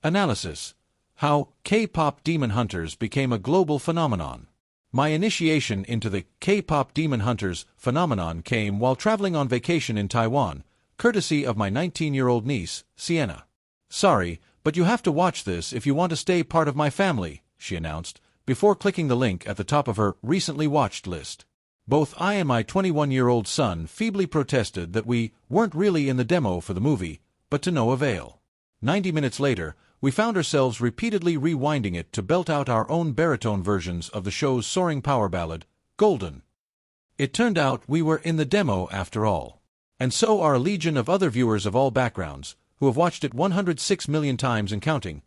Analysis: How K-pop Demon Hunters became a global phenomenon. My initiation into the K-pop Demon Hunters phenomenon came while traveling on vacation in Taiwan, courtesy of my 19-year-old niece, Sienna. "Sorry, but you have to watch this if you want to stay part of my family," she announced, before clicking the link at the top of her recently watched list. Both I and my 21-year-old son feebly protested that we weren't really in the demo for the movie, but to no avail. 90 minutes later, we found ourselves repeatedly rewinding it to belt out our own baritone versions of the show's soaring power ballad, Golden. It turned out we were in the demo after all. And so are a legion of other viewers of all backgrounds, who have watched it 106 million times and counting,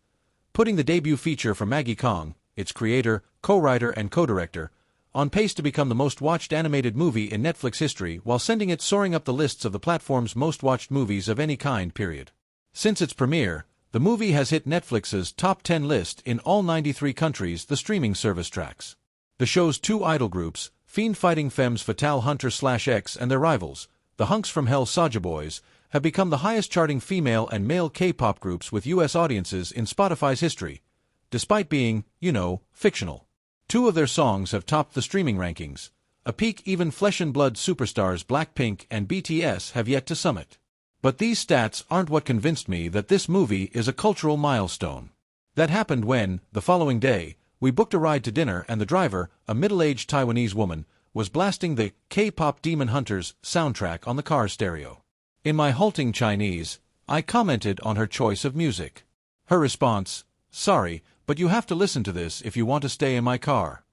putting the debut feature from Maggie Kong, its creator, co-writer and co-director, on pace to become the most watched animated movie in Netflix history while sending it soaring up the lists of the platform's most watched movies of any kind, period. Since its premiere, the movie has hit Netflix's top 10 list in all 93 countries the streaming service tracks. The show's two idol groups, fiend-fighting femmes fatale Hunter/X and their rivals, the Hunks from Hell Soja Boys, have become the highest-charting female and male K-pop groups with U.S. audiences in Spotify's history, despite being, fictional. Two of their songs have topped the streaming rankings. A peak even flesh-and-blood superstars Blackpink and BTS have yet to summit. But these stats aren't what convinced me that this movie is a cultural milestone. That happened when, the following day, we booked a ride to dinner and the driver, a middle-aged Taiwanese woman, was blasting the K-pop Demon Hunters soundtrack on the car stereo. In my halting Chinese, I commented on her choice of music. Her response: "Sorry, but you have to listen to this if you want to stay in my car."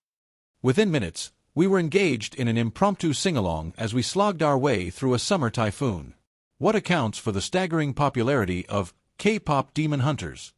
Within minutes, we were engaged in an impromptu sing-along as we slogged our way through a summer typhoon. What accounts for the staggering popularity of K-pop Demon Hunters?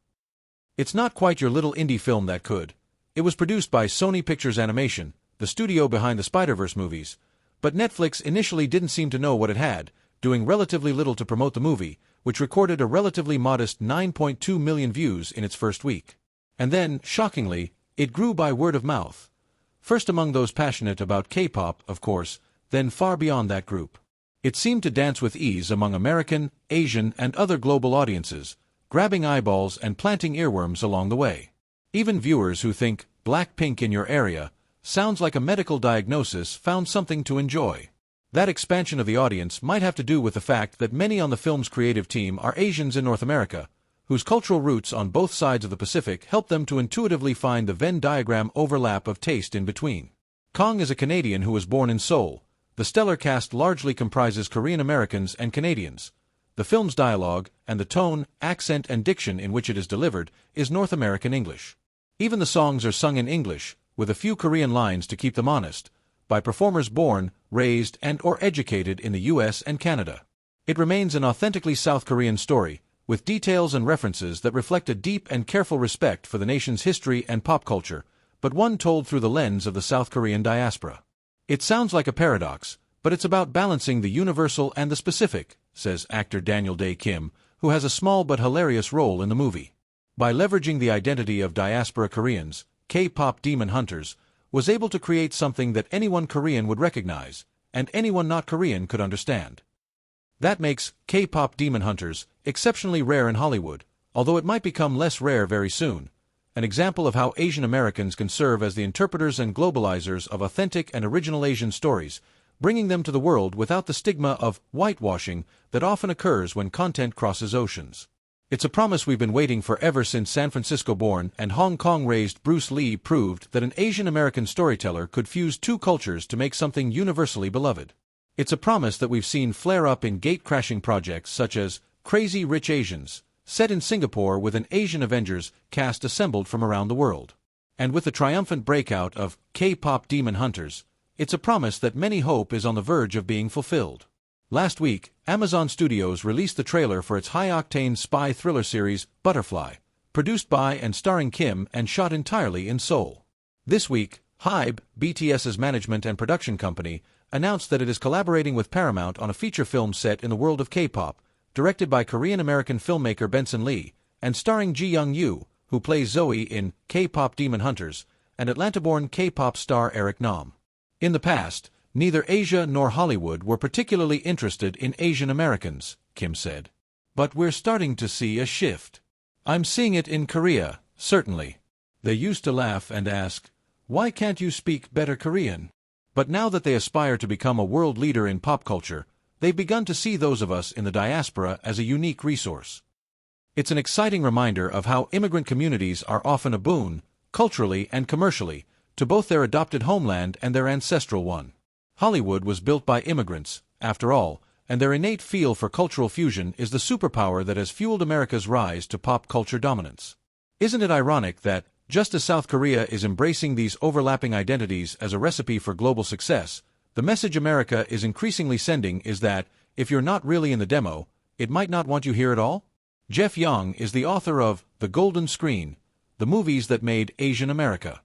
It's not quite your little indie film that could. It was produced by Sony Pictures Animation, the studio behind the Spider-Verse movies, but Netflix initially didn't seem to know what it had, doing relatively little to promote the movie, which recorded a relatively modest 9.2 million views in its first week. And then, shockingly, it grew by word of mouth. First among those passionate about K-pop, of course, then far beyond that group. It seemed to dance with ease among American, Asian, and other global audiences, grabbing eyeballs and planting earworms along the way. Even viewers who think Blackpink in your area sounds like a medical diagnosis found something to enjoy. That expansion of the audience might have to do with the fact that many on the film's creative team are Asians in North America, whose cultural roots on both sides of the Pacific help them to intuitively find the Venn diagram overlap of taste in between. Kong is a Canadian who was born in Seoul. The stellar cast largely comprises Korean Americans and Canadians. The film's dialogue, and the tone, accent and diction in which it is delivered, is North American English. Even the songs are sung in English, with a few Korean lines to keep them honest, by performers born, raised and/or educated in the U.S. and Canada. It remains an authentically South Korean story, with details and references that reflect a deep and careful respect for the nation's history and pop culture, but one told through the lens of the South Korean diaspora. It sounds like a paradox, but it's about balancing the universal and the specific, says actor Daniel Dae Kim, who has a small but hilarious role in the movie. By leveraging the identity of diaspora Koreans, K-pop Demon Hunters was able to create something that anyone Korean would recognize, and anyone not Korean could understand. That makes K-pop Demon Hunters exceptionally rare in Hollywood, although it might become less rare very soon. An example of how Asian Americans can serve as the interpreters and globalizers of authentic and original Asian stories, bringing them to the world without the stigma of whitewashing that often occurs when content crosses oceans. It's a promise we've been waiting for ever since San Francisco-born and Hong Kong-raised Bruce Lee proved that an Asian American storyteller could fuse two cultures to make something universally beloved. It's a promise that we've seen flare up in gate-crashing projects such as Crazy Rich Asians, set in Singapore with an Asian Avengers cast assembled from around the world. And with the triumphant breakout of K-pop Demon Hunters, it's a promise that many hope is on the verge of being fulfilled. Last week, Amazon Studios released the trailer for its high-octane spy thriller series, Butterfly, produced by and starring Kim and shot entirely in Seoul. This week, HYBE, BTS's management and production company, announced that it is collaborating with Paramount on a feature film set in the world of K-pop, directed by Korean-American filmmaker Benson Lee, and starring Ji Young-yu, who plays Zoe in K-pop Demon Hunters, and Atlanta-born K-pop star Eric Nam. In the past, neither Asia nor Hollywood were particularly interested in Asian Americans, Kim said. But we're starting to see a shift. I'm seeing it in Korea, certainly. They used to laugh and ask, "Why can't you speak better Korean?" But now that they aspire to become a world leader in pop culture, they've begun to see those of us in the diaspora as a unique resource. It's an exciting reminder of how immigrant communities are often a boon, culturally and commercially, to both their adopted homeland and their ancestral one. Hollywood was built by immigrants, after all, and their innate feel for cultural fusion is the superpower that has fueled America's rise to pop culture dominance. Isn't it ironic that, just as South Korea is embracing these overlapping identities as a recipe for global success, the message America is increasingly sending is that, if you're not really in the demo, it might not want you here at all? Jeff Young is the author of The Golden Screen, the movies that made Asian America.